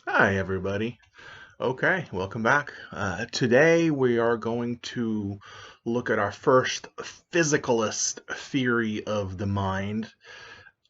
Hi, everybody. Okay, welcome back. Today we are going to look at our first physicalist theory of the mind,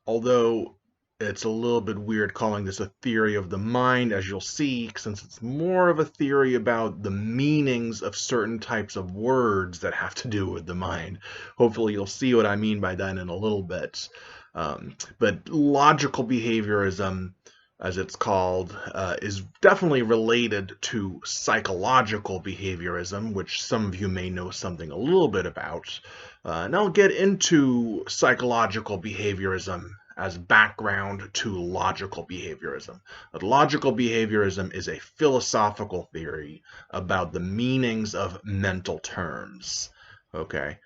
although it's a little bit weird calling this a theory of the mind, as you'll see, since it's more of a theory about the meanings of certain types of words that have to do with the mind. Hopefully you'll see what I mean by that in a little bit. But logical behaviorism, as it's called, is definitely related to psychological behaviorism, which some of you may know something a little bit about. And I'll get into psychological behaviorism as background to logical behaviorism. But logical behaviorism is a philosophical theory about the meanings of mental terms. Okay,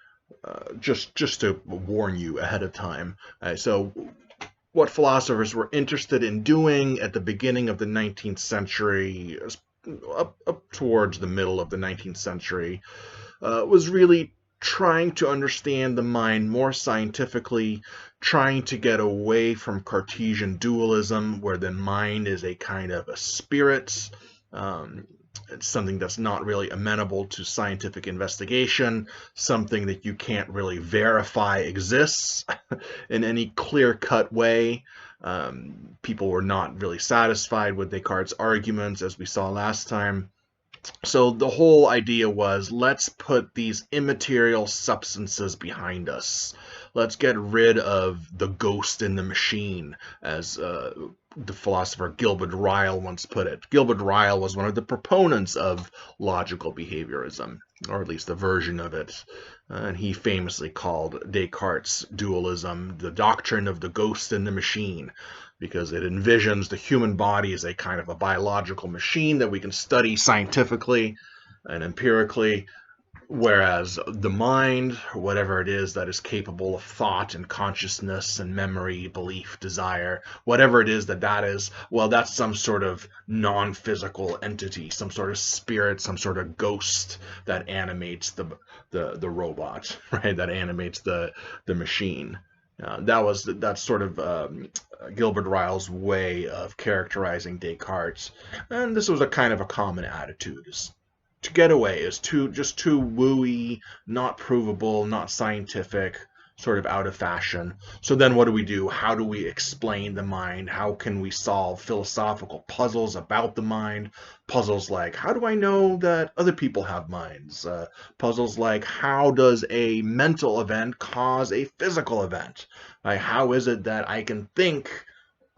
just to warn you ahead of time. So what philosophers were interested in doing at the beginning of the 19th century, up towards the middle of the 19th century, was really trying to understand the mind more scientifically, trying to get away from Cartesian dualism, where the mind is a kind of a spirit. It's something that's not really amenable to scientific investigation, something that you can't really verify exists in any clear-cut way. People were not really satisfied with Descartes' arguments, as we saw last time. So the whole idea was, let's put these immaterial substances behind us. Let's get rid of the ghost in the machine, as the philosopher Gilbert Ryle once put it. Gilbert Ryle was one of the proponents of logical behaviorism, or at least a version of it. And he famously called Descartes' dualism the doctrine of the ghost in the machine, because it envisions the human body as a kind of a biological machine that we can study scientifically and empirically, whereas the mind, whatever it is that is capable of thought and consciousness and memory, belief, desire, whatever it is that is, well, that's some sort of non-physical entity, some sort of spirit, some sort of ghost that animates the robot, right? That animates the machine. That's sort of Gilbert Ryle's way of characterizing Descartes, and this was a kind of a common attitude. To get away is just too wooey, not provable, not scientific, sort of out of fashion. So then what do? How do we explain the mind? How can we solve philosophical puzzles about the mind? Puzzles like, how do I know that other people have minds? Puzzles like, how does a mental event cause a physical event? Like, how is it that I can think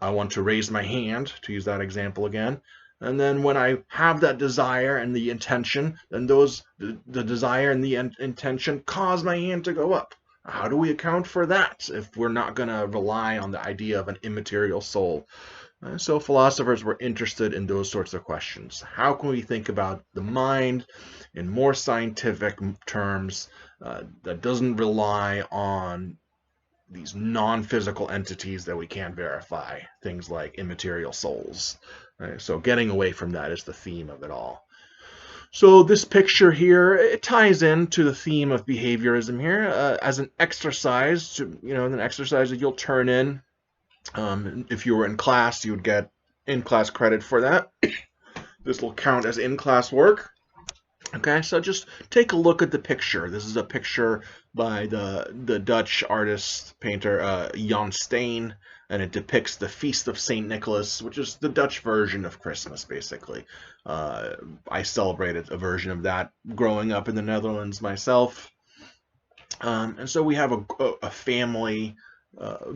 I want to raise my hand, to use that example again, and then when I have that desire and the intention, then the desire and the intention cause my hand to go up. How do we account for that if we're not going to rely on the idea of an immaterial soul? So philosophers were interested in those sorts of questions. How can we think about the mind in more scientific terms that doesn't rely on these non-physical entities that we can't verify, things like immaterial souls. Right? So getting away from that is the theme of it all. So this picture here, it ties into the theme of behaviorism here as an exercise, an exercise that you'll turn in. If you were in class, you would get in-class credit for that. This will count as in-class work. Okay, so just take a look at the picture. This is a picture by the Dutch artist, painter Jan Steen, and it depicts the Feast of St. Nicholas, which is the Dutch version of Christmas, basically. I celebrated a version of that growing up in the Netherlands myself. And so we have a family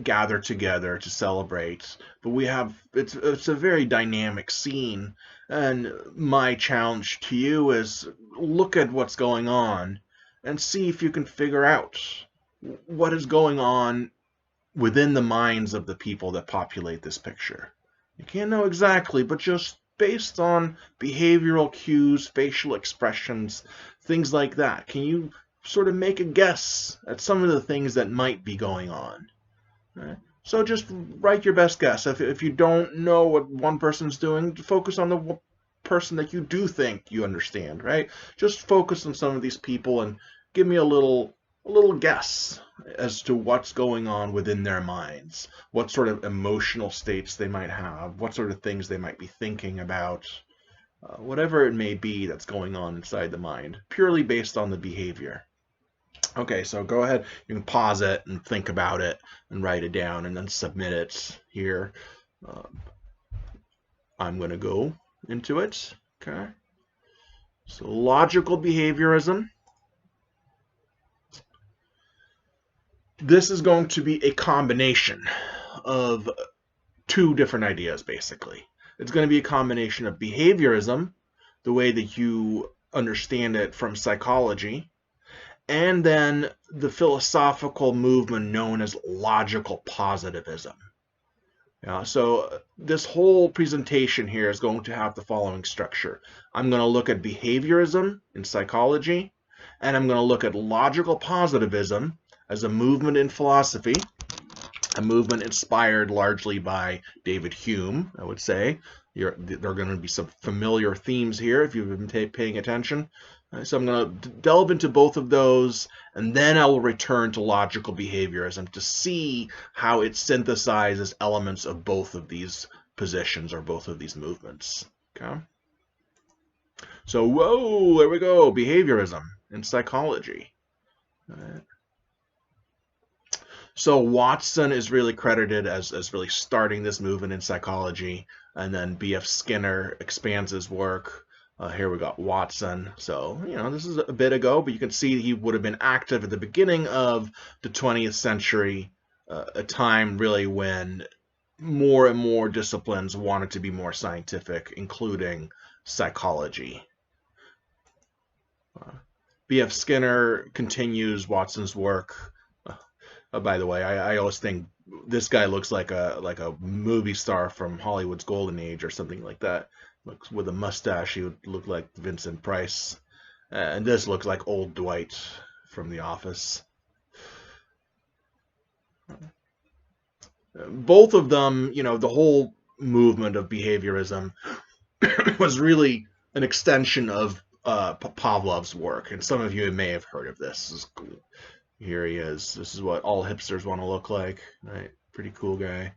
gather together to celebrate. But it's a very dynamic scene, and my challenge to you is look at what's going on and see if you can figure out what is going on within the minds of the people that populate this picture. You can't know exactly, but just based on behavioral cues, facial expressions, things like that, can you sort of make a guess at some of the things that might be going on? Right? So just write your best guess. If you don't know what one person's doing, focus on the person that you do think you understand, right? Just focus on some of these people and give me a little a little guess as to what's going on within their minds, what sort of emotional states they might have, what sort of things they might be thinking about, whatever it may be that's going on inside the mind, purely based on the behavior. Okay, so go ahead, you can pause it and think about it and write it down and then submit it here. I'm going to go into it. Okay. So logical behaviorism. This is going to be a combination of two different ideas, basically. It's going to be a combination of behaviorism, the way that you understand it from psychology, and then the philosophical movement known as logical positivism. So this whole presentation here is going to have the following structure. I'm going to look at behaviorism in psychology, and I'm going to look at logical positivism as a movement in philosophy, a movement inspired largely by David Hume, I would say. There are going to be some familiar themes here if you've been paying attention. So I'm going to delve into both of those, and then I will return to logical behaviorism to see how it synthesizes elements of both of these positions or both of these movements. Okay. So, whoa, there we go, behaviorism in psychology. All right. So Watson is really credited as really starting this movement in psychology, and then B.F. Skinner expands his work. Here we got Watson. So, this is a bit ago, but you can see he would have been active at the beginning of the 20th century, a time really when more and more disciplines wanted to be more scientific, including psychology. B.F. Skinner continues Watson's work. By the way, I always think this guy looks like a movie star from Hollywood's golden age or something like that. Looks with a mustache, he would look like Vincent Price, and this looks like old Dwight from The Office. Both of them, the whole movement of behaviorism was really an extension of Pavlov's work, and some of you may have heard of this. Here he is. This is what all hipsters want to look like, right? Pretty cool guy.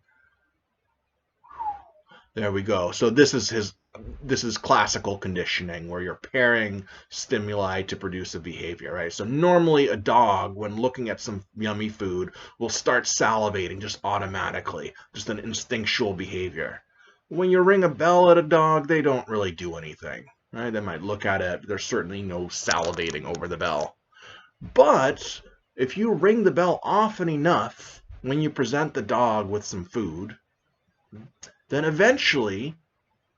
There we go. So this is classical conditioning, where you're pairing stimuli to produce a behavior, right? So normally a dog, when looking at some yummy food, will start salivating just automatically, just an instinctual behavior. When you ring a bell at a dog, they don't really do anything, right? They might look at it. There's certainly no salivating over the bell. But if you ring the bell often enough when you present the dog with some food, then eventually,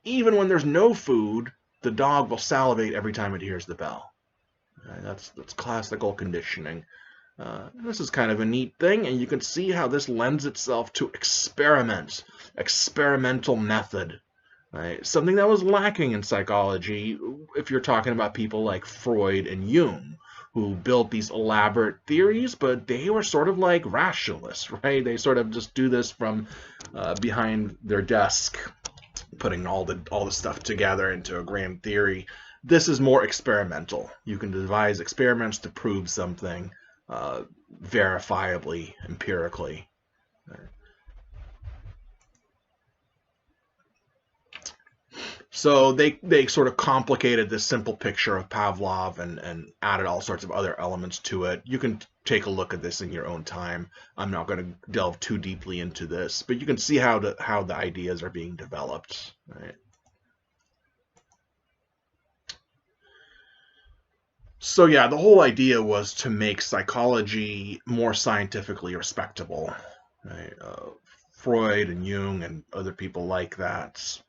even when there's no food, the dog will salivate every time it hears the bell. That's classical conditioning. This is kind of a neat thing, and you can see how this lends itself to experimental method. Right? Something that was lacking in psychology if you're talking about people like Freud and Jung, who built these elaborate theories, but they were sort of like rationalists, right? They sort of just do this from behind their desk, putting all the stuff together into a grand theory. This is more experimental. You can devise experiments to prove something verifiably, empirically. So they sort of complicated this simple picture of Pavlov and added all sorts of other elements to it. You can take a look at this in your own time. I'm not going to delve too deeply into this, but you can see how the ideas are being developed. Right? So yeah, the whole idea was to make psychology more scientifically respectable. Right? Freud and Jung and other people like that.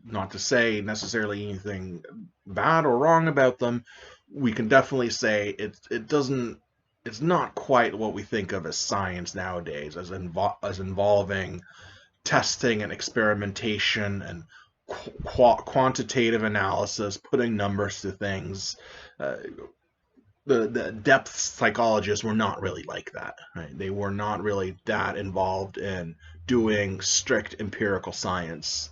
Not to say necessarily anything bad or wrong about them, we can definitely say it's not quite what we think of as science nowadays, as involving testing and experimentation and quantitative analysis, putting numbers to things. The depth psychologists were not really like that. Right? They were not really that involved in doing strict empirical science.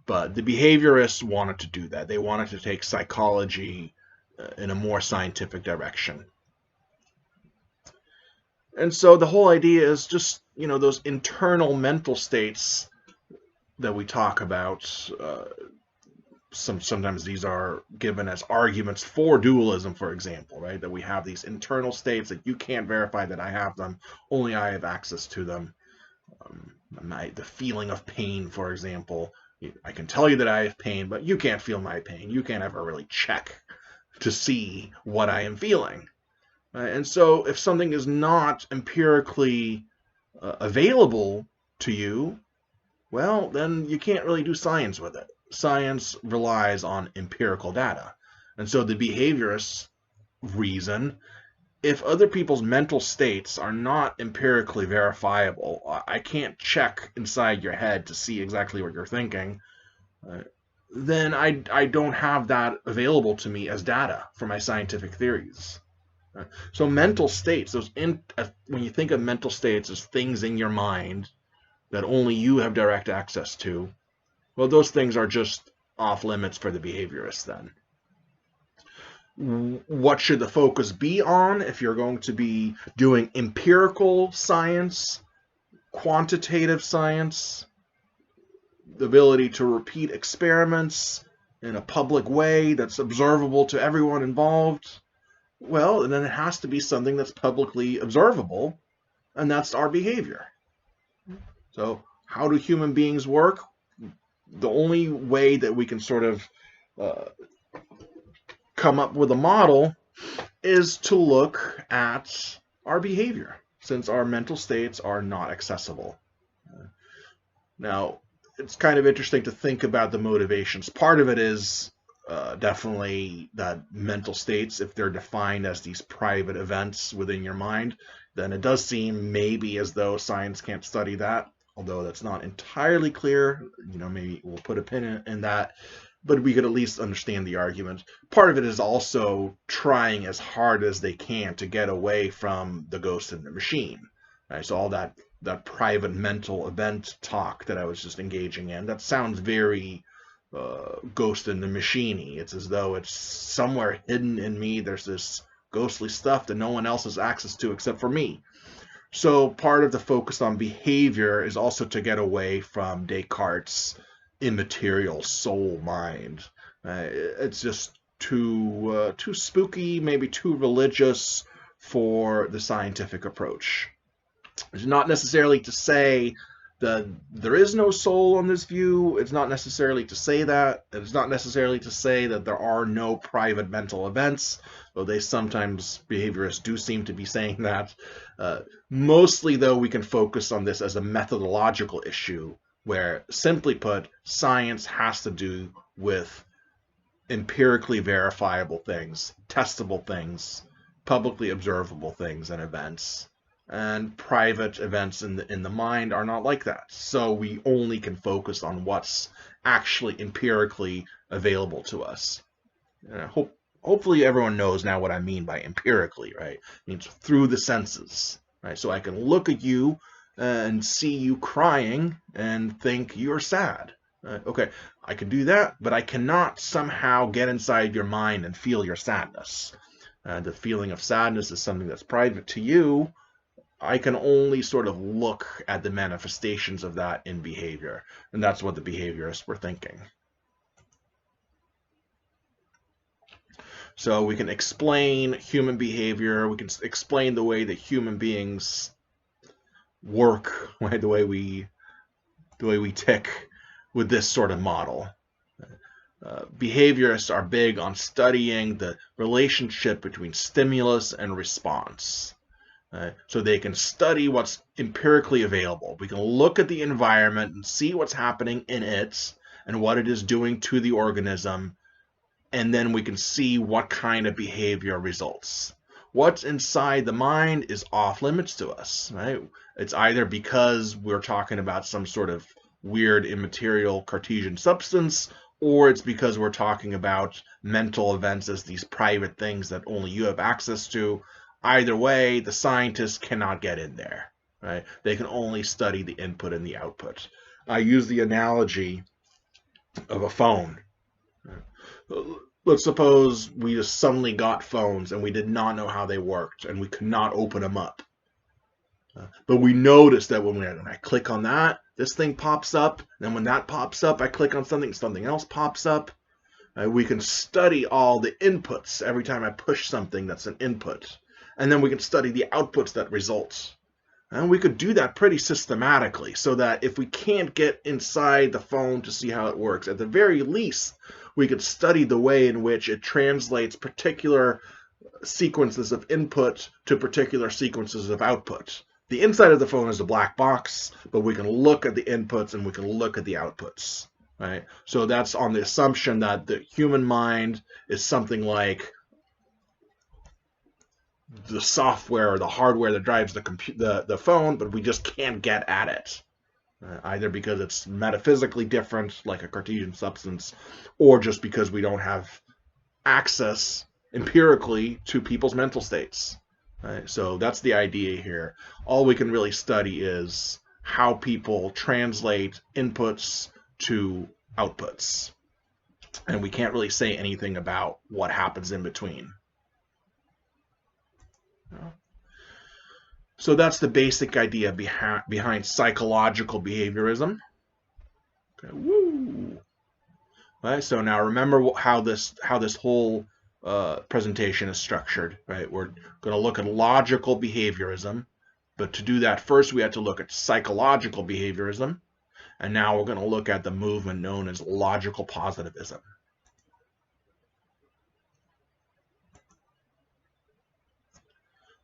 But the behaviorists wanted to do that. They wanted to take psychology in a more scientific direction. And so the whole idea is just, those internal mental states that we talk about. Sometimes these are given as arguments for dualism, for example, right? That we have these internal states that you can't verify that I have them, only I have access to them. The feeling of pain, for example, I can tell you that I have pain, but you can't feel my pain. You can't ever really check to see what I am feeling. And so if something is not empirically available to you, well, then you can't really do science with it. Science relies on empirical data. And so the behaviorists reason, if other people's mental states are not empirically verifiable, I can't check inside your head to see exactly what you're thinking, then I don't have that available to me as data for my scientific theories. So mental states, when you think of mental states as things in your mind that only you have direct access to, well, those things are just off limits for the behaviorists then. What should the focus be on if you're going to be doing empirical science, quantitative science, the ability to repeat experiments in a public way that's observable to everyone involved? Well, then it has to be something that's publicly observable, and that's our behavior. So how do human beings work? The only way that we can sort of come up with a model is to look at our behavior, since our mental states are not accessible. Now, it's kind of interesting to think about the motivations. Part of it is definitely that mental states, if they're defined as these private events within your mind, then it does seem maybe as though science can't study that, although that's not entirely clear. Maybe we'll put a pin in that, but we could at least understand the argument. Part of it is also trying as hard as they can to get away from the ghost in the machine. Right? So all that private mental event talk that I was just engaging in, that sounds very ghost in the machine-y. It's as though it's somewhere hidden in me. There's this ghostly stuff that no one else has access to except for me. So part of the focus on behavior is also to get away from Descartes' immaterial soul mind. It's just too spooky, maybe too religious for the scientific approach. It's not necessarily to say that there is no soul on this view. It's not necessarily to say that. It's not necessarily to say that there are no private mental events, though behaviorists do seem to be saying that. Mostly, though, we can focus on this as a methodological issue, where, simply put, science has to do with empirically verifiable things, testable things, publicly observable things and events. And private events in the mind are not like that. So we only can focus on what's actually empirically available to us. Hopefully everyone knows now what I mean by empirically, right? It means through the senses, right? So I can look at you and see you crying and think you're sad. Okay, I can do that, but I cannot somehow get inside your mind and feel your sadness. The feeling of sadness is something that's private to you. I can only sort of look at the manifestations of that in behavior. And that's what the behaviorists were thinking. So we can explain human behavior. We can explain the way that human beings work, right? The way we tick with this sort of model. Behaviorists are big on studying the relationship between stimulus and response. So they can study what's empirically available. We can look at the environment and see what's happening in it and what it is doing to the organism, and then we can see what kind of behavior results. What's inside the mind is off limits to us, right? It's either because we're talking about some sort of weird immaterial Cartesian substance, or it's because we're talking about mental events as these private things that only you have access to. Either way, the scientists cannot get in there, right? They can only study the input and the output. I use the analogy of a phone. Let's suppose we just suddenly got phones and we did not know how they worked and we could not open them up. But we notice that when I click on that, this thing pops up. Then when that pops up, I click on something, something else pops up. We can study all the inputs every time I push something that's an input. And then we can study the outputs that results. And we could do that pretty systematically so that if we can't get inside the phone to see how it works, at the very least, we could study the way in which it translates particular sequences of input to particular sequences of output. The inside of the phone is a black box, but we can look at the inputs and we can look at the outputs. Right? So that's on the assumption that the human mind is something like the software or the hardware that drives the phone, but we just can't get at it. Either because it's metaphysically different, like a Cartesian substance, or just because we don't have access empirically to people's mental states. Right? So that's the idea here. All we can really study is how people translate inputs to outputs. And we can't really say anything about what happens in between. So that's the basic idea behind psychological behaviorism. Okay, woo. Right, so now remember how this whole presentation is structured. Right, we're going to look at logical behaviorism, but to do that first we have to look at psychological behaviorism, and now we're going to look at the movement known as logical positivism.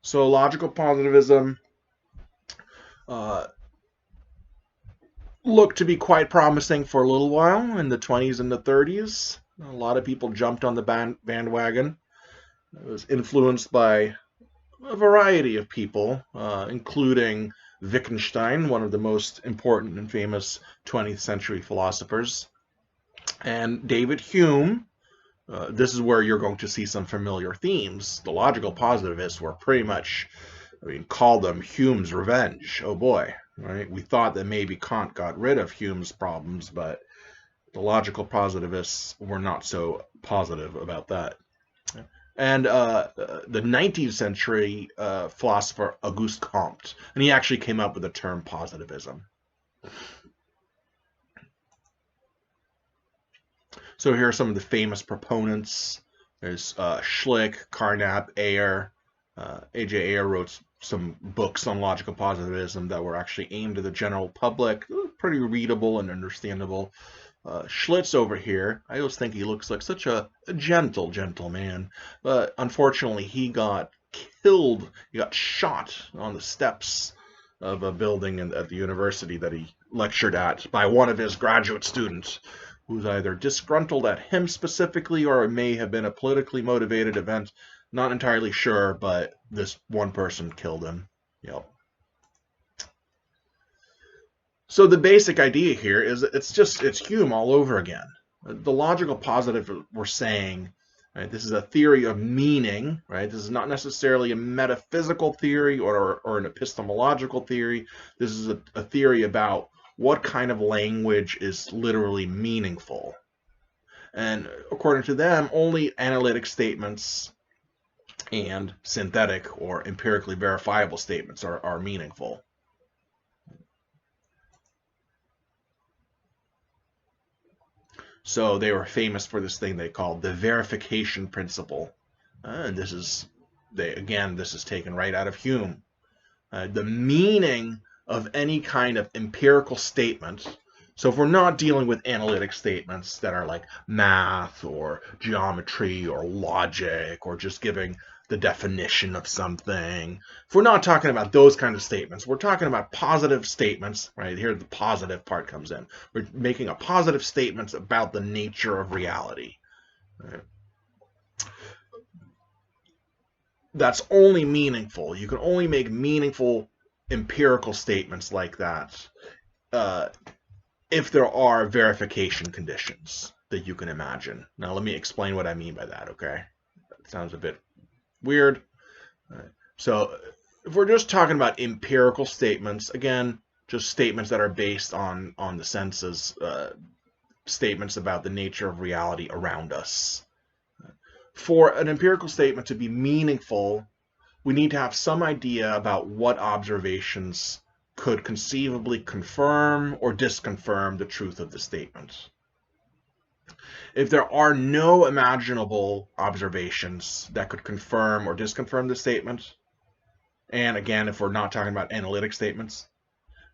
So logical positivism looked to be quite promising for a little while in the 20s and the 30s. A lot of people jumped on the bandwagon. It was influenced by a variety of people, including Wittgenstein, one of the most important and famous 20th century philosophers, and David Hume. This is where you're going to see some familiar themes. The logical positivists were pretty much, call them Hume's revenge. Oh boy, right? We thought that maybe Kant got rid of Hume's problems, but the logical positivists were not so positive about that. And the 19th century philosopher Auguste Comte, and he actually came up with the term positivism. So here are some of the famous proponents. There's Schlick, Carnap, Ayer. A.J. Ayer wrote some books on logical positivism that were actually aimed at the general public. Pretty readable and understandable. Schlitz over here, I always think he looks like such a gentle man. But unfortunately, he got killed. He got shot on the steps of a building at the university that he lectured at by one of his graduate students, who's either disgruntled at him specifically or it may have been a politically motivated event. Not entirely sure, but this one person killed him. Yep. So the basic idea here is it's Hume all over again. The logical positive we're saying, right, this is a theory of meaning, right? This is not necessarily a metaphysical theory or an epistemological theory. This is a theory about what kind of language is literally meaningful. And according to them, only analytic statements and synthetic or empirically verifiable statements are meaningful. So they were famous for this thing they called the verification principle. And this is taken right out of Hume. The meaning of any kind of empirical statement. So if we're not dealing with analytic statements that are like math or geometry or logic or just giving the definition of something, if we're not talking about those kind of statements, we're talking about positive statements, right? Here the positive part comes in. We're making a positive statements about the nature of reality. Right? That's only meaningful. You can only make meaningful empirical statements like that if there are verification conditions that you can imagine. Now let me explain what I mean by that, okay? That sounds a bit weird. So if we're just talking about empirical statements, again, just statements that are based on the senses, statements about the nature of reality around us. For an empirical statement to be meaningful, we need to have some idea about what observations could conceivably confirm or disconfirm the truth of the statement. If there are no imaginable observations that could confirm or disconfirm the statement, and again, if we're not talking about analytic statements,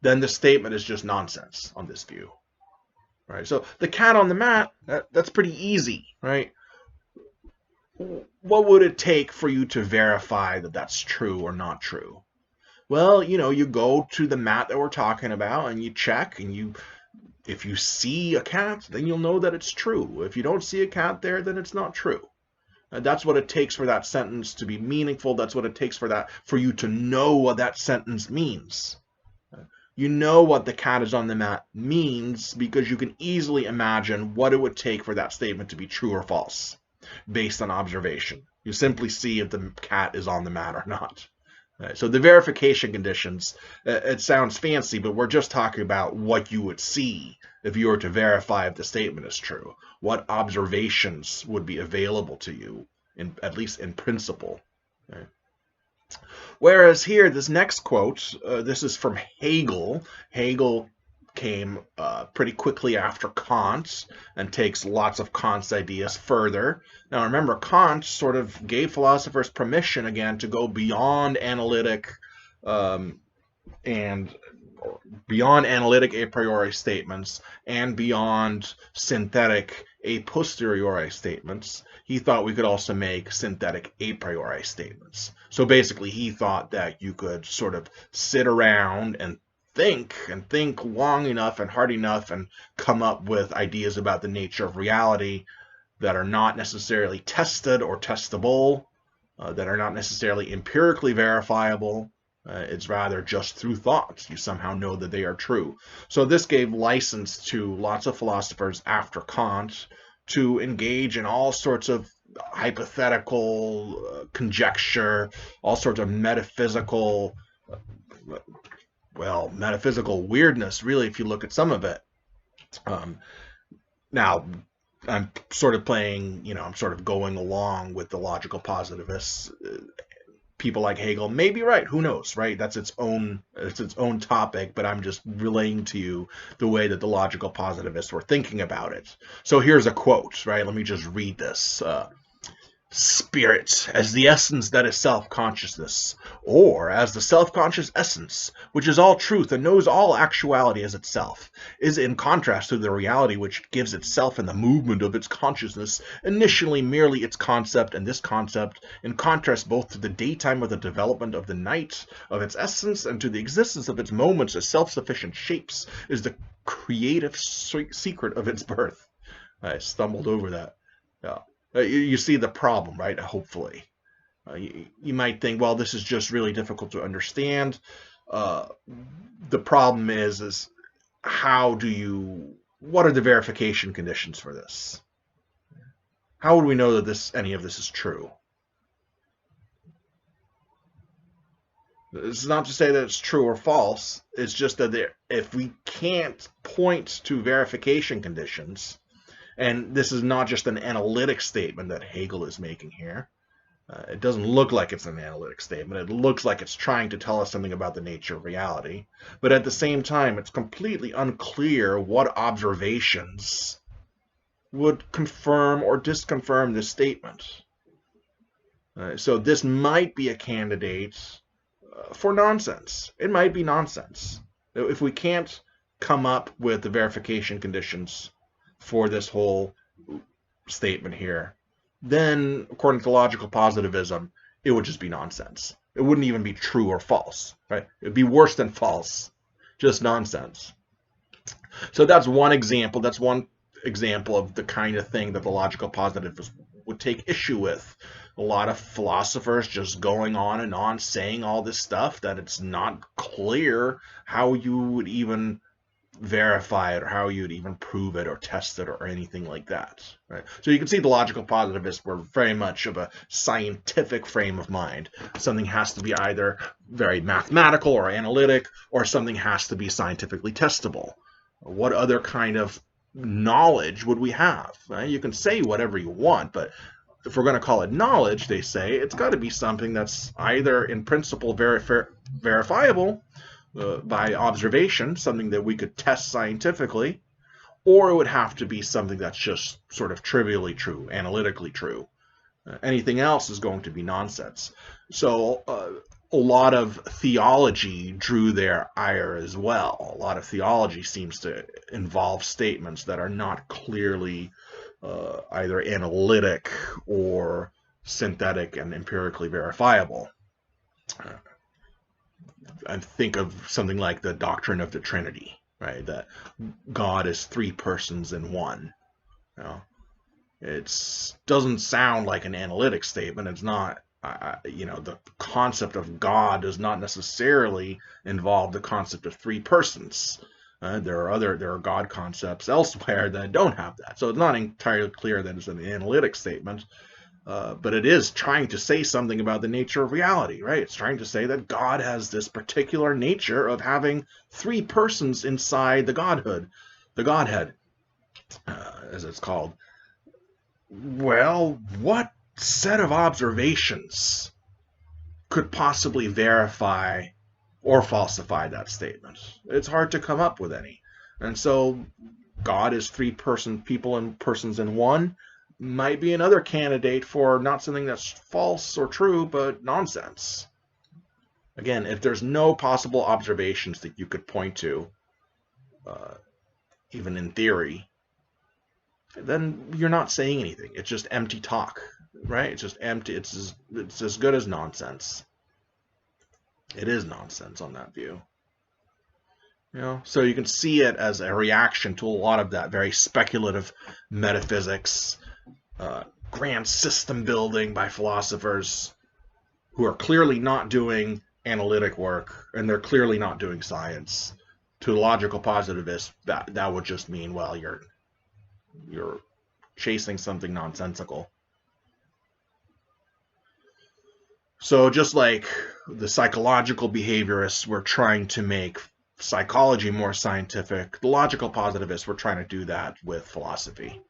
then the statement is just nonsense on this view. Right? So the cat on the mat, that's pretty easy, right? What would it take for you to verify that that's true or not true? Well, you go to the mat that we're talking about and you check, and if you see a cat, then you'll know that it's true. If you don't see a cat there, then it's not true. That's what it takes for that sentence to be meaningful. That's what it takes for you to know what that sentence means. You know what the cat is on the mat means because you can easily imagine what it would take for that statement to be true or false based on observation. You simply see if the cat is on the mat or not. So the verification conditions, it sounds fancy, but we're just talking about what you would see if you were to verify if the statement is true. What observations would be available to you, at least in principle. Right? Whereas here, this next quote, this is from Hegel. Hegel came pretty quickly after Kant and takes lots of Kant's ideas further. Now remember, Kant sort of gave philosophers permission again to go beyond analytic and beyond analytic a priori statements and beyond synthetic a posteriori statements. He thought we could also make synthetic a priori statements. So basically, he thought that you could sort of sit around and think long enough and hard enough and come up with ideas about the nature of reality that are not necessarily tested or testable, that are not necessarily empirically verifiable. It's rather just through thought. You somehow know that they are true. So this gave license to lots of philosophers after Kant to engage in all sorts of hypothetical conjecture, all sorts of metaphysical weirdness, really, if you look at some of it. Now, I'm sort of playing, I'm sort of going along with the logical positivists. People like Hegel may be right. Who knows, right? That's its own topic, but I'm just relaying to you the way that the logical positivists were thinking about it. So here's a quote, right? Let me just read this. Spirit as the essence that is self-consciousness, or as the self-conscious essence, which is all truth and knows all actuality as itself, is in contrast to the reality which gives itself in the movement of its consciousness, initially merely its concept, and this concept, in contrast both to the daytime of the development of the night of its essence and to the existence of its moments as self-sufficient shapes, is the creative secret of its birth. I stumbled over that. Yeah. You see the problem, right? Hopefully. You might think, well, this is just really difficult to understand. The problem is what are the verification conditions for this? How would we know that any of this is true? It's not to say that it's true or false. It's just that if we can't point to verification conditions, and this is not just an analytic statement that Hegel is making here. It doesn't look like it's an analytic statement. It looks like it's trying to tell us something about the nature of reality. But at the same time, it's completely unclear what observations would confirm or disconfirm this statement. So this might be a candidate for nonsense. It might be nonsense. If we can't come up with the verification conditions for this whole statement here, then according to logical positivism, it would just be nonsense. It wouldn't even be true or false, right? It'd be worse than false, just nonsense. So that's one example. That's one example of the kind of thing that the logical positivists would take issue with. A lot of philosophers just going on and on saying all this stuff that it's not clear how you would even verify it or how you'd even prove it or test it or anything like that. Right? So you can see the logical positivists were very much of a scientific frame of mind. Something has to be either very mathematical or analytic, or something has to be scientifically testable. What other kind of knowledge would we have? Right? You can say whatever you want, but if we're going to call it knowledge, they say it's got to be something that's either in principle verifiable by observation, something that we could test scientifically, or it would have to be something that's just sort of trivially true, analytically true. Anything else is going to be nonsense. So a lot of theology drew their ire as well. A lot of theology seems to involve statements that are not clearly either analytic or synthetic and empirically verifiable. I think of something like the doctrine of the Trinity, right? That God is three persons in one. You know? It doesn't sound like an analytic statement. It's not, the concept of God does not necessarily involve the concept of three persons. There are God concepts elsewhere that don't have that. So it's not entirely clear that it's an analytic statement, but it is trying to say something about the nature of reality, right? It's trying to say that God has this particular nature of having three persons inside the Godhead, as it's called. Well, what set of observations could possibly verify or falsify that statement? It's hard to come up with any. And so God is three people and persons in one might be another candidate for not something that's false or true, but nonsense. Again, if there's no possible observations that you could point to, even in theory, then you're not saying anything. It's just empty talk, right? It's just empty. It's as good as nonsense. It is nonsense on that view. So you can see it as a reaction to a lot of that very speculative metaphysics, grand system building by philosophers who are clearly not doing analytic work, and they're clearly not doing science. To a logical positivist, that would just mean, well, you're chasing something nonsensical. So just like the psychological behaviorists were trying to make psychology more scientific, the logical positivists were trying to do that with philosophy.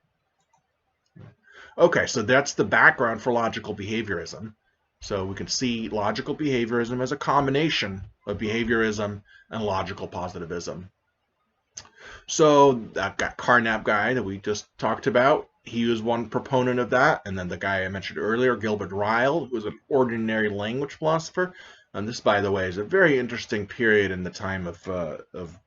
Okay, so that's the background for logical behaviorism. So we can see logical behaviorism as a combination of behaviorism and logical positivism. So that Carnap guy that we just talked about, he was one proponent of that. And then the guy I mentioned earlier, Gilbert Ryle, who was an ordinary language philosopher. And this, by the way, is a very interesting period in the time of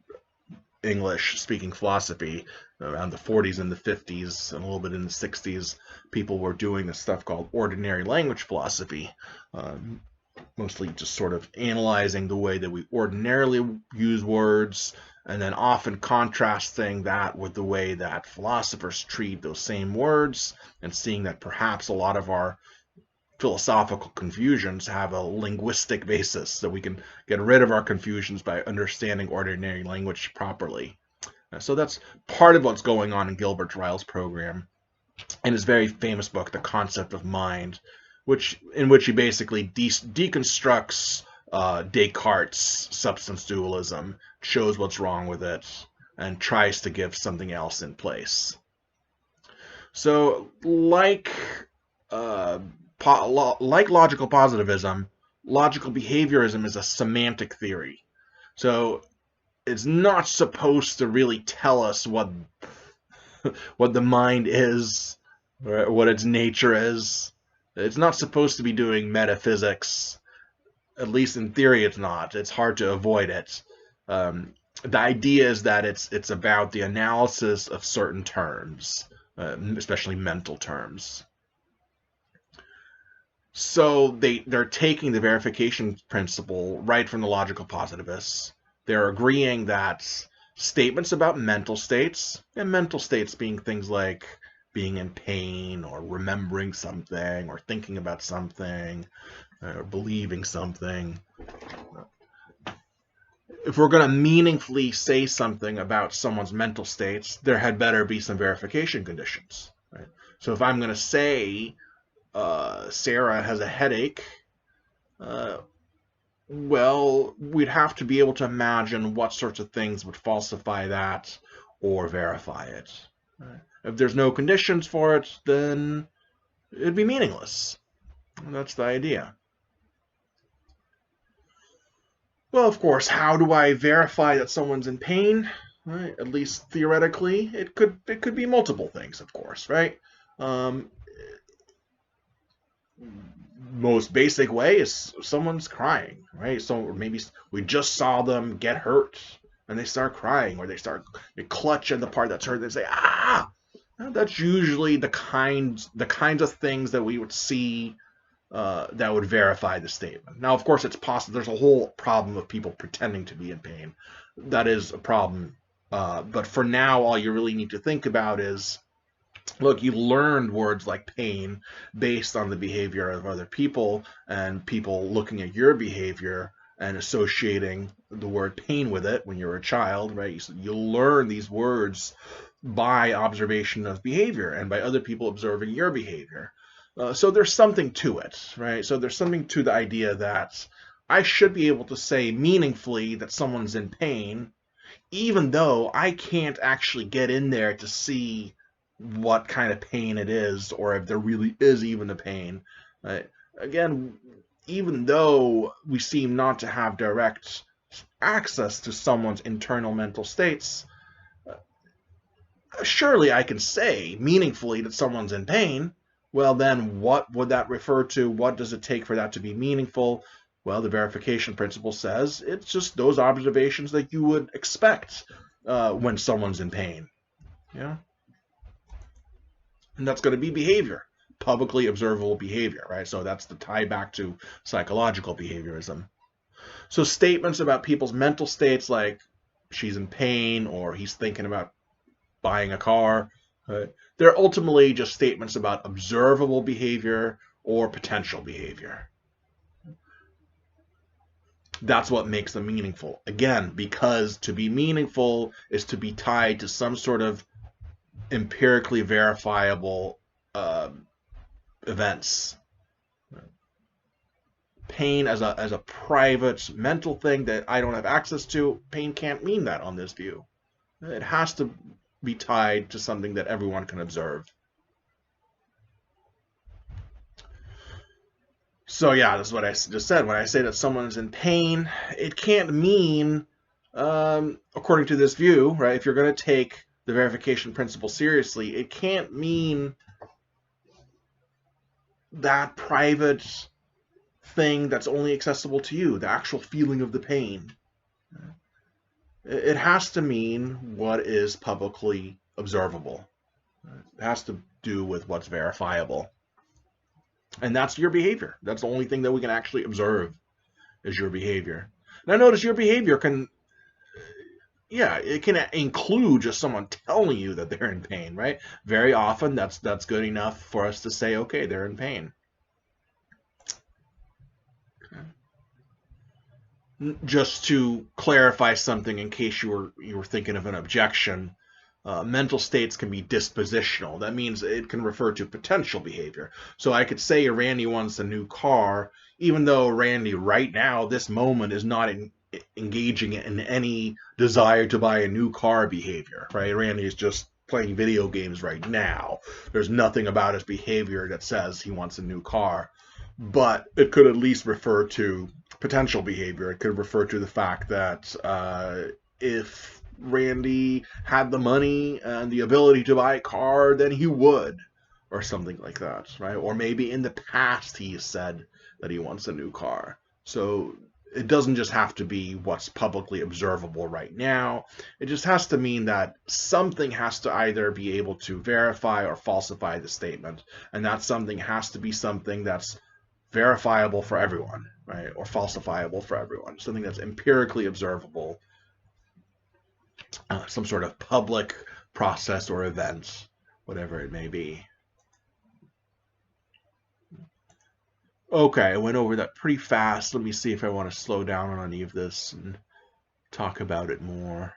English-speaking philosophy. Around the 40s and the 50s and a little bit in the 60s, people were doing this stuff called ordinary language philosophy, mostly just sort of analyzing the way that we ordinarily use words, and then often contrasting that with the way that philosophers treat those same words, and seeing that perhaps a lot of our philosophical confusions have a linguistic basis, so we can get rid of our confusions by understanding ordinary language properly. So that's part of what's going on in Gilbert Ryle's program, in his very famous book, The Concept of Mind, in which he basically deconstructs Descartes' substance dualism, shows what's wrong with it, and tries to give something else in place. So, like logical positivism, logical behaviorism is a semantic theory. So it's not supposed to really tell us what the mind is, or what its nature is. It's not supposed to be doing metaphysics. At least in theory, it's not. It's hard to avoid it. The idea is that it's about the analysis of certain terms, especially mental terms. So they're taking the verification principle right from the logical positivists. They're agreeing that statements about mental states, and mental states being things like being in pain, or remembering something, or thinking about something, or believing something. If we're going to meaningfully say something about someone's mental states, there had better be some verification conditions. Right? So if I'm going to say Sarah has a headache, well, we'd have to be able to imagine what sorts of things would falsify that or verify it. Right? If there's no conditions for it, then it'd be meaningless. And that's the idea. Well, of course, how do I verify that someone's in pain? Right? At least theoretically, it could be multiple things, of course, right? Um, Most basic way is someone's crying, right? So maybe we just saw them get hurt and they start crying, or they clutch at the part that's hurt. They say ah. That's usually the kinds of things that we would see that would verify the statement. Now, of course, it's possible. There's a whole problem of people pretending to be in pain. That is a problem. But for now, all you really need to think about is, look, you learned words like pain based on the behavior of other people, and people looking at your behavior and associating the word pain with it when you're a child, right? You learn these words by observation of behavior and by other people observing your behavior. So there's something to it, right? So there's something to the idea that I should be able to say meaningfully that someone's in pain, even though I can't actually get in there to see what kind of pain it is, or if there really is even a pain. Again, even though we seem not to have direct access to someone's internal mental states, surely I can say meaningfully that someone's in pain. Well, then what would that refer to? What does it take for that to be meaningful? Well, the verification principle says it's just those observations that you would expect when someone's in pain. Yeah. And that's going to be behavior, publicly observable behavior, right? So that's the tie back to psychological behaviorism. So statements about people's mental states, like she's in pain or he's thinking about buying a car, right? They're ultimately just statements about observable behavior or potential behavior. That's what makes them meaningful. Again, because to be meaningful is to be tied to some sort of empirically verifiable events. Pain as a private mental thing that I don't have access to, pain can't mean that on this view. It has to be tied to something that everyone can observe. So yeah, that's what I just said. When I say that someone's in pain, it can't mean, according to this view, right? If you're going to take the verification principle seriously, it can't mean that private thing that's only accessible to you, the actual feeling of the pain. It has to mean what is publicly observable. It has to do with what's verifiable. And that's your behavior. That's the only thing that we can actually observe is your behavior. Now notice your behavior can, yeah, it can include just someone telling you that they're in pain, right? Very often that's good enough for us to say, okay, they're in pain. Just to clarify something in case you were thinking of an objection, mental states can be dispositional. That means it can refer to potential behavior. So I could say Randy wants a new car, even though Randy right now, this moment, is not engaging in any desire to buy a new car behavior, right? Randy is just playing video games right now. There's nothing about his behavior that says he wants a new car. But it could at least refer to potential behavior. It could refer to the fact that if Randy had the money and the ability to buy a car, then he would, or something like that, right? Or maybe in the past he said that he wants a new car. So it doesn't just have to be what's publicly observable right now. It just has to mean that something has to either be able to verify or falsify the statement, and that something has to be something that's verifiable for everyone, right? Or falsifiable for everyone. Something that's empirically observable, some sort of public process or event, whatever it may be. Okay, I went over that pretty fast. Let me see if I want to slow down on any of this and talk about it more.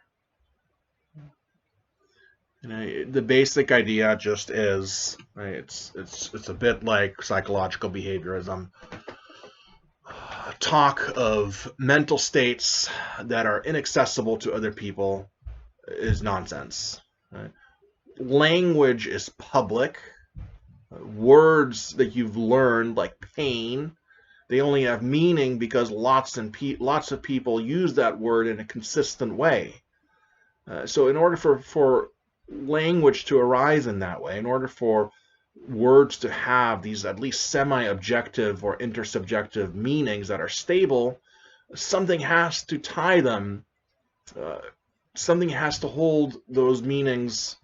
The basic idea just is, right, it's a bit like psychological behaviorism. Talk of mental states that are inaccessible to other people is nonsense. Right? Language is public, Words that you've learned, like pain, they only have meaning because lots of people use that word in a consistent way. So in order for language to arise in that way, in order for words to have these at least semi-objective or intersubjective meanings that are stable, something has to tie them. Uh, Something has to hold those meanings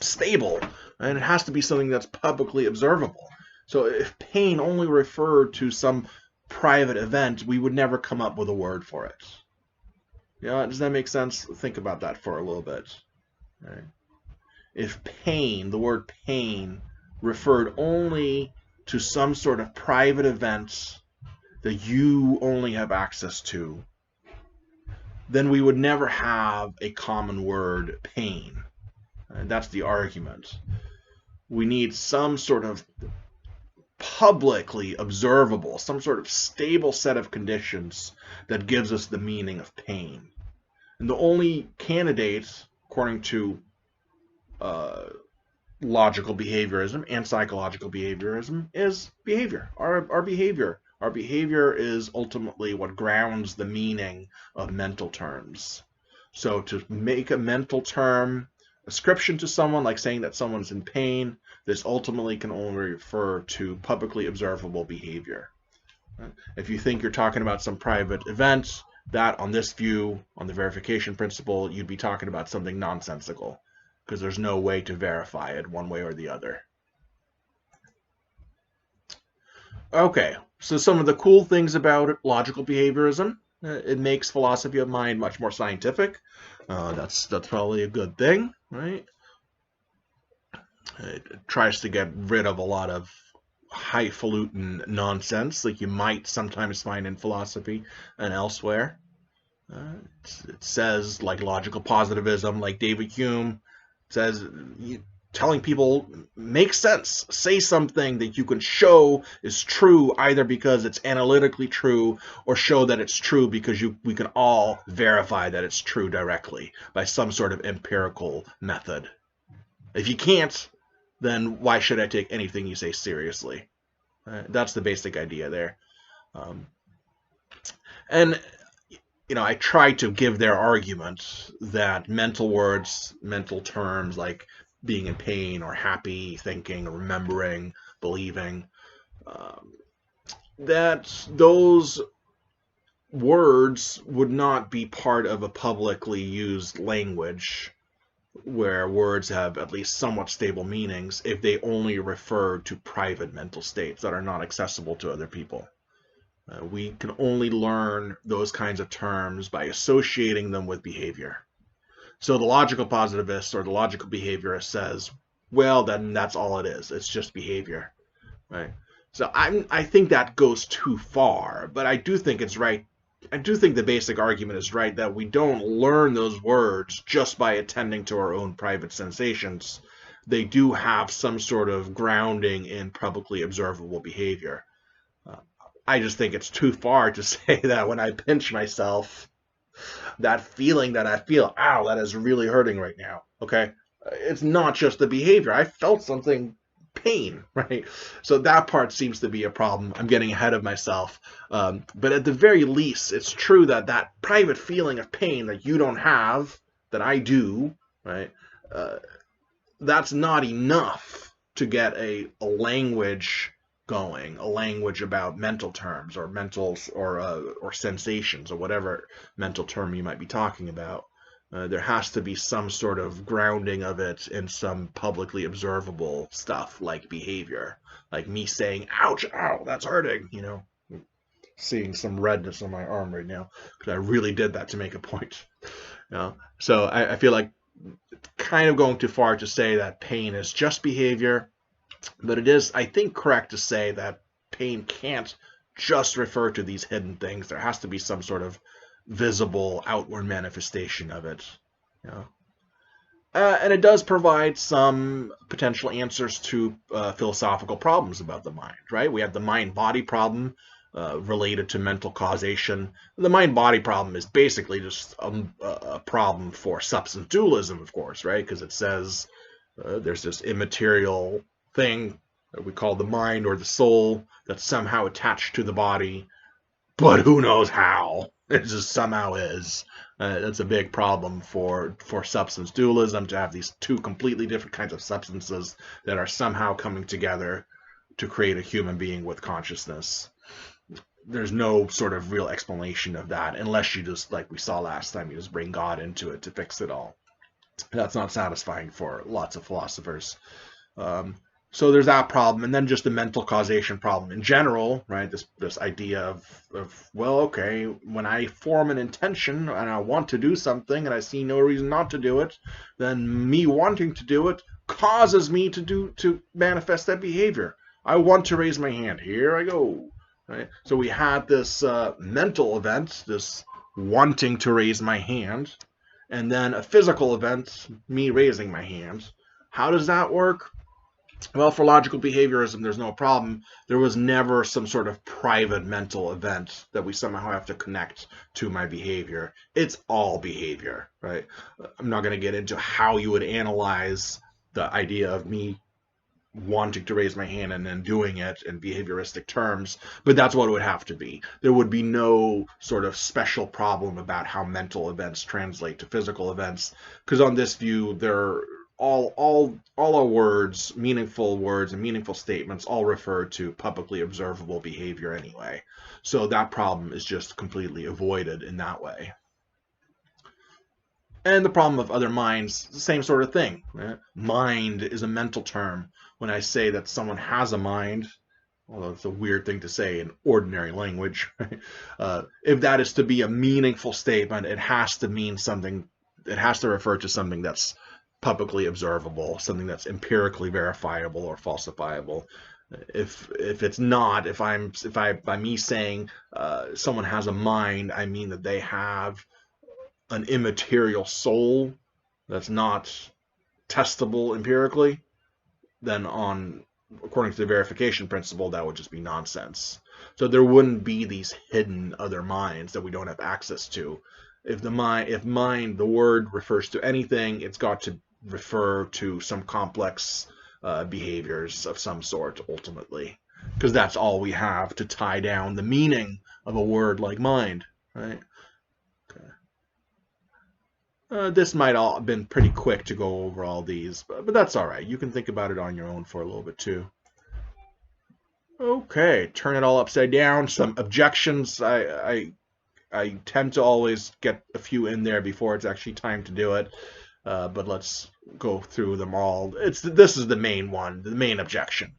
stable, and it has to be something that's publicly observable. So if pain only referred to some private event, we would never come up with a word for it. Yeah, does that make sense? Think about that for a little bit. Right? If pain, the word pain, referred only to some sort of private event that you only have access to, then we would never have a common word, pain. And that's the argument. We need some sort of publicly observable, some sort of stable set of conditions that gives us the meaning of pain. And the only candidate, according to logical behaviorism and psychological behaviorism, is behavior. Our behavior. Our behavior is ultimately what grounds the meaning of mental terms. So to make a mental term ascription to someone, like saying that someone's in pain, this ultimately can only refer to publicly observable behavior. If you think you're talking about some private event, that on this view, on the verification principle, you'd be talking about something nonsensical, because there's no way to verify it one way or the other. Okay, so some of the cool things about logical behaviorism, it makes philosophy of mind much more scientific. That's probably a good thing, right? It tries to get rid of a lot of highfalutin nonsense like you might sometimes find in philosophy and elsewhere. It says, like logical positivism, like David Hume says, telling people, make sense, say something that you can show is true either because it's analytically true or show that it's true because we can all verify that it's true directly by some sort of empirical method. If you can't, then why should I take anything you say seriously? That's the basic idea there. And I try to give their argument that mental words, mental terms like being in pain or happy, thinking, remembering, believing, that those words would not be part of a publicly used language where words have at least somewhat stable meanings if they only refer to private mental states that are not accessible to other people. We can only learn those kinds of terms by associating them with behavior. So the logical positivist or the logical behaviorist says, well, then that's all it is. It's just behavior, right? So I think that goes too far, but I do think it's right. I do think the basic argument is right that we don't learn those words just by attending to our own private sensations. They do have some sort of grounding in publicly observable behavior. I just think it's too far to say that when I pinch myself, that feeling that I feel, ow, that is really hurting right now, okay? It's not just the behavior. I felt something, pain, right? So that part seems to be a problem. I'm getting ahead of myself. But at the very least, it's true that that private feeling of pain that you don't have, that I do, right? That's not enough to get a language going, a language about mental terms or mentals or sensations or whatever mental term you might be talking about. There has to be some sort of grounding of it in some publicly observable stuff like behavior, like me saying, ouch, ow, that's hurting, seeing some redness on my arm right now because I really did that to make a point. So I feel like it's kind of going too far to say that pain is just behavior. But it is, I think, correct to say that pain can't just refer to these hidden things. There has to be some sort of visible outward manifestation of it. And it does provide some potential answers to philosophical problems about the mind, right? We have the mind-body problem related to mental causation. The mind-body problem is basically just a problem for substance dualism, of course, right? Because it says there's this immaterial thing that we call the mind or the soul that's somehow attached to the body, but who knows how? It just somehow is. That's a big problem for substance dualism, to have these two completely different kinds of substances that are somehow coming together to create a human being with consciousness. There's no sort of real explanation of that, unless you just, like we saw last time, you just bring God into it to fix it all. That's not satisfying for lots of philosophers. Um, so there's that problem, and then just the mental causation problem in general, right? This idea of well, okay, when I form an intention and I want to do something and I see no reason not to do it, then me wanting to do it causes me to manifest that behavior. I want to raise my hand. Here I go. Right? So we had this mental event, this wanting to raise my hand, and then a physical event, me raising my hand. How does that work? Well, for logical behaviorism, there's no problem. There was never some sort of private mental event that we somehow have to connect to my behavior. It's all behavior, right? I'm not going to get into how you would analyze the idea of me wanting to raise my hand and then doing it in behavioristic terms, but that's what it would have to be. There would be no sort of special problem about how mental events translate to physical events, because on this view, they're all our words, meaningful words and meaningful statements, all refer to publicly observable behavior anyway. So that problem is just completely avoided in that way. And the problem of other minds, the same sort of thing. Right? Mind is a mental term. When I say that someone has a mind, although it's a weird thing to say in ordinary language, if that is to be a meaningful statement, it has to mean something, it has to refer to something that's publicly observable, something that's empirically verifiable or falsifiable. If it's not, if by me saying someone has a mind, I mean that they have an immaterial soul that's not testable empirically, then according to the verification principle, that would just be nonsense. So there wouldn't be these hidden other minds that we don't have access to. If mind, the word refers to anything, it's got to refer to some complex behaviors of some sort ultimately, because that's all we have to tie down the meaning of a word like mind, right? This might all have been pretty quick to go over all these, but that's all right. You can think about it on your own for a little bit too. Okay, turn it all upside down. Some objections. I tend to always get a few in there before it's actually time to do it, but let's go through them all. This is the main one, the main objection.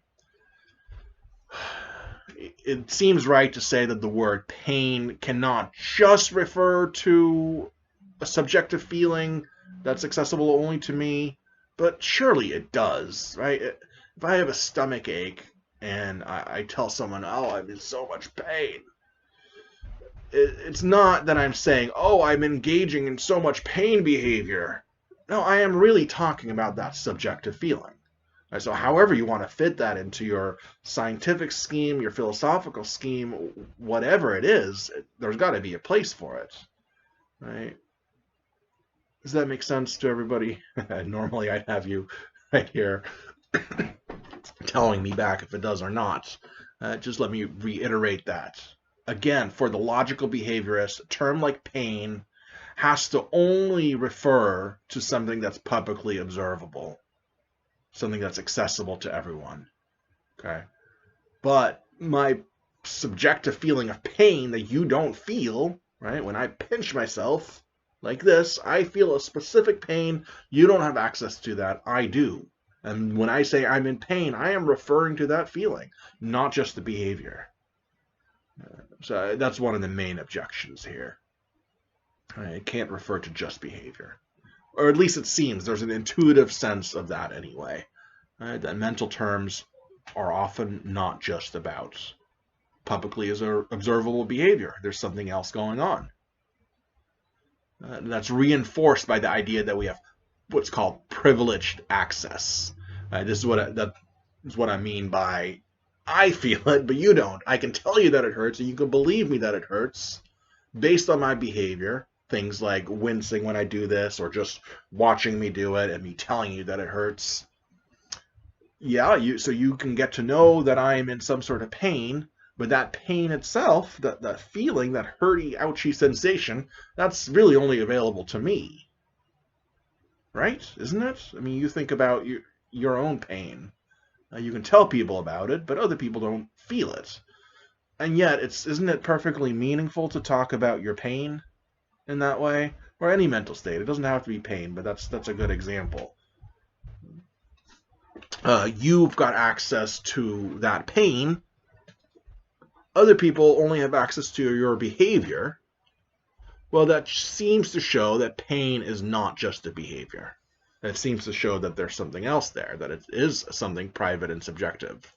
It seems right to say that the word pain cannot just refer to a subjective feeling that's accessible only to me, but surely it does, right? If I have a stomach ache and I tell someone, oh, I'm in so much pain, it's not that I'm saying, oh, I'm engaging in so much pain behavior. No, I am really talking about that subjective feeling. Right, so however you want to fit that into your scientific scheme, your philosophical scheme, whatever it is, there's got to be a place for it, right? Does that make sense to everybody? Normally I'd have you right here telling me back if it does or not. Just let me reiterate that. Again, for the logical behaviorist, a term like pain has to only refer to something that's publicly observable, something that's accessible to everyone. Okay? But my subjective feeling of pain that you don't feel, right? When I pinch myself like this, I feel a specific pain. You don't have access to that. I do. And when I say I'm in pain, I am referring to that feeling, not just the behavior. So that's one of the main objections here. It can't refer to just behavior. Or at least it seems there's an intuitive sense of that anyway. That mental terms are often not just about publicly observable behavior. There's something else going on. That's reinforced by the idea that we have what's called privileged access. This is what I mean by I feel it, but you don't. I can tell you that it hurts, and you can believe me that it hurts based on my behavior. Things like wincing when I do this, or just watching me do it and me telling you that it hurts. Yeah, so you can get to know that I am in some sort of pain, but that pain itself, that feeling, that hurty, ouchy sensation, that's really only available to me, right? Isn't it? I mean, you think about your own pain. You can tell people about it, but other people don't feel it. And yet, isn't it perfectly meaningful to talk about your pain in that way, or any mental state? It doesn't have to be pain, but that's a good example. You've got access to that pain. Other people only have access to your behavior. Well, that seems to show that pain is not just a behavior. It seems to show that there's something else there, that it is something private and subjective.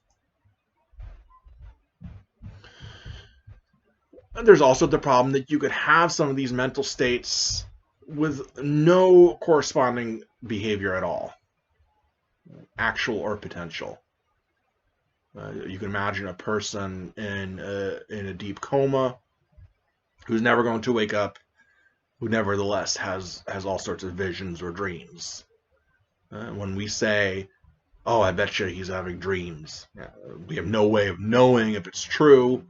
And there's also the problem that you could have some of these mental states with no corresponding behavior at all, actual or potential. You can imagine a person in a deep coma who's never going to wake up, who nevertheless has all sorts of visions or dreams. When we say, "Oh, I bet you he's having dreams," we have no way of knowing if it's true.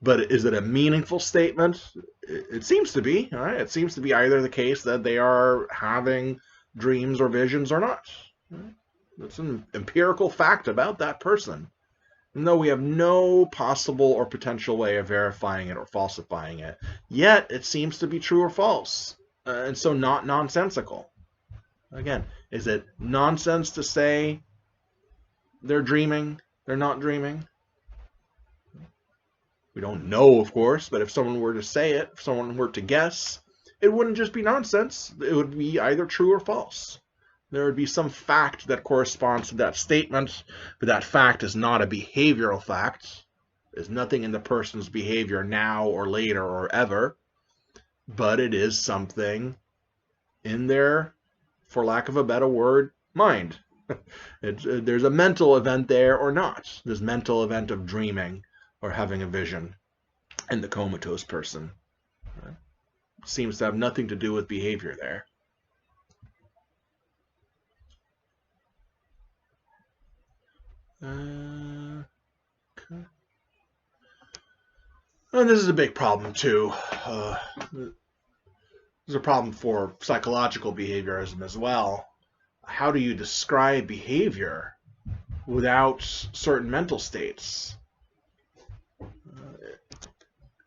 But is it a meaningful statement? It seems to be. All right? It seems to be either the case that they are having dreams or visions or not. That's an empirical fact about that person. And though we have no possible or potential way of verifying it or falsifying it, yet it seems to be true or false. And so not nonsensical. Again, is it nonsense to say they're dreaming, they're not dreaming? We don't know, of course, but if someone were to say it, if someone were to guess, it wouldn't just be nonsense. It would be either true or false. There would be some fact that corresponds to that statement, but that fact is not a behavioral fact. There's nothing in the person's behavior now or later or ever, but it is something in their, for lack of a better word, mind. There's a mental event there or not. This mental event of dreaming or having a vision in the comatose person. Seems to have nothing to do with behavior there. Okay. And this is a big problem too. There's a problem for psychological behaviorism as well. How do you describe behavior without certain mental states?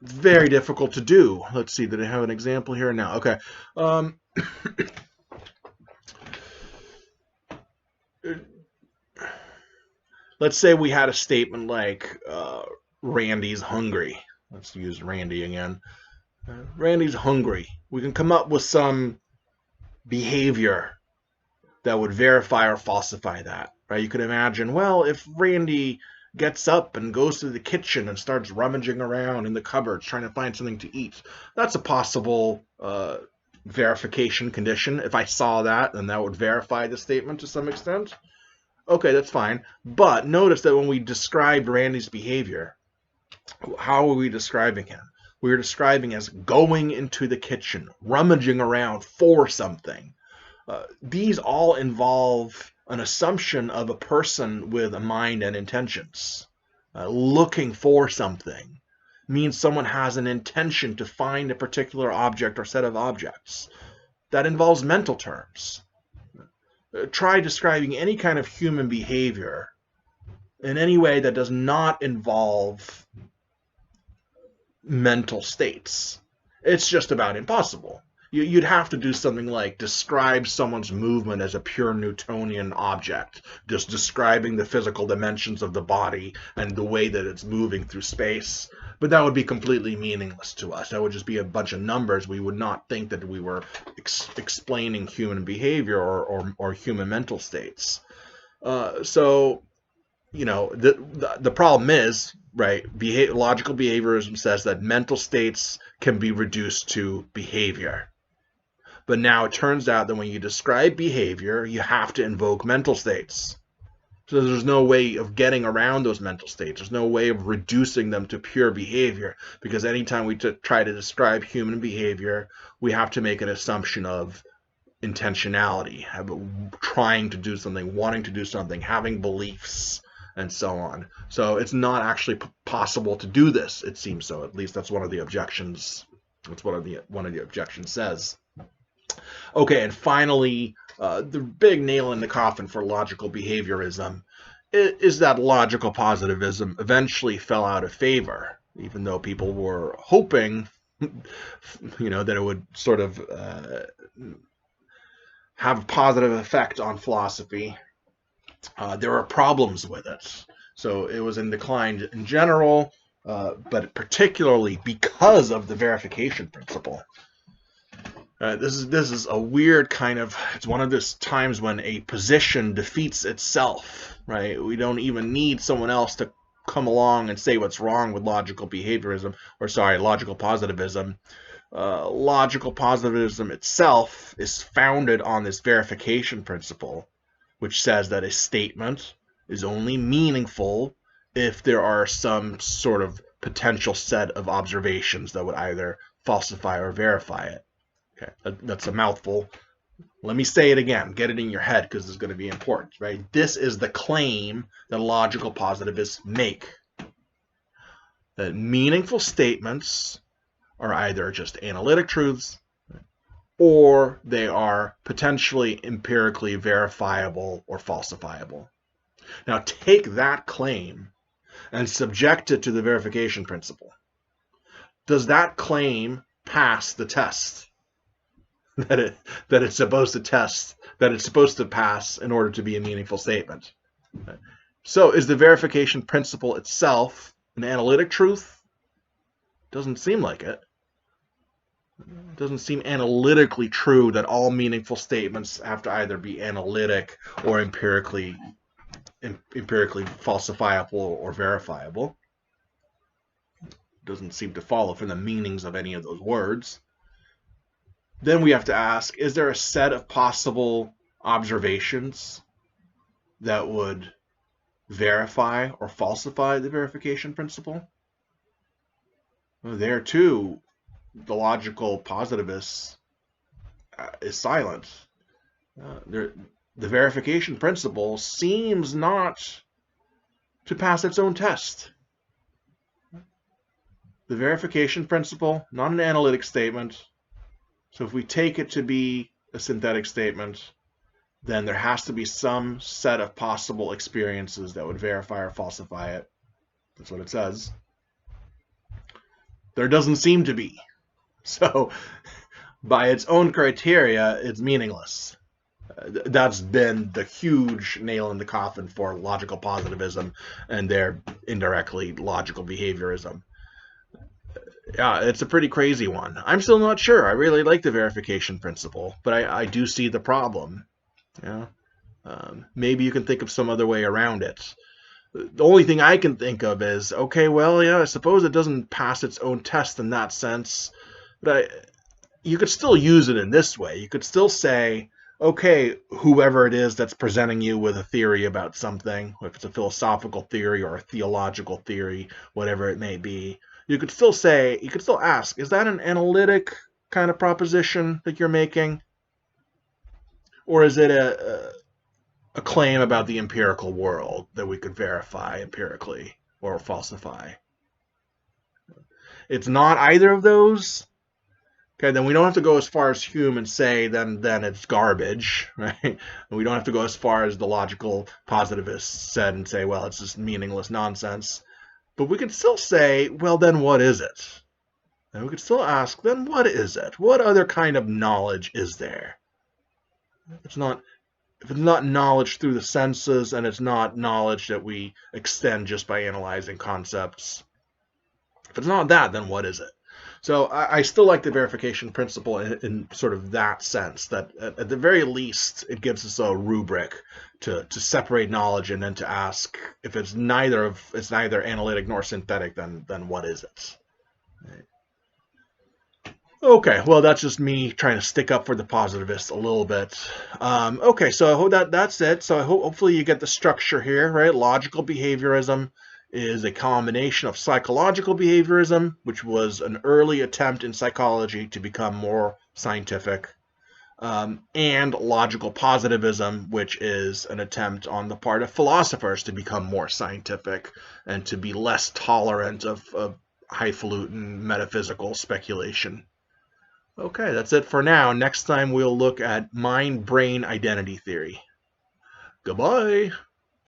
Very difficult to do. Let's see, did I have an example here? Now, okay. Let's say we had a statement like, Randy's hungry. Let's use Randy again. Randy's hungry. We can come up with some behavior that would verify or falsify that, right? You could imagine, well, if Randy gets up and goes to the kitchen and starts rummaging around in the cupboards trying to find something to eat, that's a possible verification condition. If I saw that, then that would verify the statement to some extent. Okay, that's fine. But notice that when we described Randy's behavior, how are we describing him? We are describing as going into the kitchen, rummaging around for something. These all involve an assumption of a person with a mind and intentions. Looking for something means someone has an intention to find a particular object or set of objects. That involves mental terms. Try describing any kind of human behavior in any way that does not involve mental states. It's just about impossible. You'd have to do something like describe someone's movement as a pure Newtonian object, just describing the physical dimensions of the body and the way that it's moving through space. But that would be completely meaningless to us. That would just be a bunch of numbers. We would not think that we were explaining human behavior or human mental states. So, the problem is, right, logical behaviorism says that mental states can be reduced to behavior. But now it turns out that when you describe behavior, you have to invoke mental states. So there's no way of getting around those mental states. There's no way of reducing them to pure behavior, because anytime we try to describe human behavior, we have to make an assumption of intentionality, trying to do something, wanting to do something, having beliefs, and so on. So it's not actually possible to do this, it seems so. At least that's one of the objections. That's what one of the objections says. Okay, and finally, the big nail in the coffin for logical behaviorism is that logical positivism eventually fell out of favor, even though people were hoping, that it would sort of have a positive effect on philosophy. There were problems with it. So it was in decline in general, but particularly because of the verification principle. This is a weird kind of, it's one of those times when a position defeats itself, right? We don't even need someone else to come along and say what's wrong with logical behaviorism, logical positivism. Logical positivism itself is founded on this verification principle, which says that a statement is only meaningful if there are some sort of potential set of observations that would either falsify or verify it. Okay, that's a mouthful. Let me say it again. Get it in your head because it's going to be important, right? This is the claim that logical positivists make. That meaningful statements are either just analytic truths or they are potentially empirically verifiable or falsifiable. Now take that claim and subject it to the verification principle. Does that claim pass the test that it's supposed to test, that it's supposed to pass in order to be a meaningful statement? So is the verification principle itself an analytic truth? Doesn't seem like it. It doesn't seem analytically true that all meaningful statements have to either be analytic or empirically falsifiable or verifiable. It doesn't seem to follow from the meanings of any of those words. Then we have to ask, is there a set of possible observations that would verify or falsify the verification principle? Well, there too, the logical positivist is silent. The verification principle seems not to pass its own test. The verification principle, not an analytic statement. So if we take it to be a synthetic statement, then there has to be some set of possible experiences that would verify or falsify it. That's what it says. There doesn't seem to be. So by its own criteria, it's meaningless. That's been the huge nail in the coffin for logical positivism and their indirectly logical behaviorism. Yeah, it's a pretty crazy one. I'm still not sure. I really like the verification principle, but I do see the problem. Yeah, maybe you can think of some other way around it. The only thing I can think of is, okay, well, yeah, I suppose it doesn't pass its own test in that sense, but you could still use it in this way. You could still say, okay, whoever it is that's presenting you with a theory about something, if it's a philosophical theory or a theological theory, whatever it may be, you could still ask, is that an analytic kind of proposition that you're making? Or is it a claim about the empirical world that we could verify empirically or falsify? It's not either of those. Okay, then we don't have to go as far as Hume and say then it's garbage, right? We don't have to go as far as the logical positivists said and say, well, it's just meaningless nonsense. But we can still say, well, then what is it? And we could still ask, then what is it? What other kind of knowledge is there? If it's not knowledge through the senses, and it's not knowledge that we extend just by analyzing concepts, if it's not that, then what is it? So I still like the verification principle in sort of that sense, that at the very least it gives us a rubric to separate knowledge and then to ask if it's neither analytic nor synthetic, then what is it? Okay, well, that's just me trying to stick up for the positivists a little bit. Okay, so I hope that's it. So hopefully you get the structure here, right? Logical behaviorism is a combination of psychological behaviorism, which was an early attempt in psychology to become more scientific. and logical positivism, which is an attempt on the part of philosophers to become more scientific and to be less tolerant of highfalutin metaphysical speculation. Okay, that's it for now. Next time we'll look at mind-brain identity theory. Goodbye.